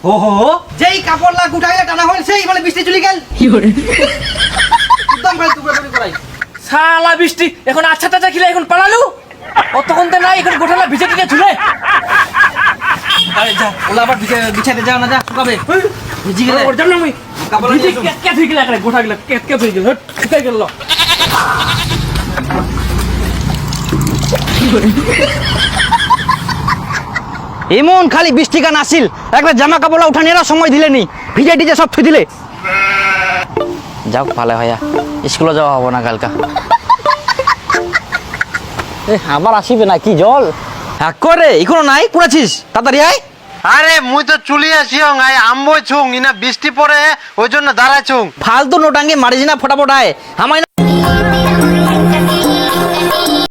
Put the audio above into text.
ওহো যেই কাপড় লাগ উঠাইলে টানা হল সেই মানে বৃষ্টি চলে গেল একদম ভাই টুকরা টুকরি করাই শালা বৃষ্টি এখন আচ্ছা টাচা খিলে এখন পালালু অতক্ষণ তো নাই এখন গোঠালা ভিজে টিকে ঝুলে আরে যা ওলা আবার বিছাতে যাও না যা শুকাবে ভিজি গেলে ওর জন্য আমি কাপড় ভিজে লাগিয়ে কে থই গেল গোঠা গেল কে থই গেল শুকাই গেল এমন খালি বৃষ্টি গান আসিল একটা জামা কাপড় উঠানিরা সময় দিলেনি ভিজে টিজে সব থুই দিলে যাও ভালো হইয়া স্কুলে যাওয়া হবো না কালকা আবার আসিবে না কি জল হ্যাঁ করে এখনো নাই কোনাছিস তাড়াতাড়ি আয় আরে মুই তো চলে আসিও আই আমবই ছুং ইনা বৃষ্টি পড়ে ওই জন্য দাঁড়াই ছুং ফালতু নোটাঙ্গে মারিস না ফটাফট আয় আমায়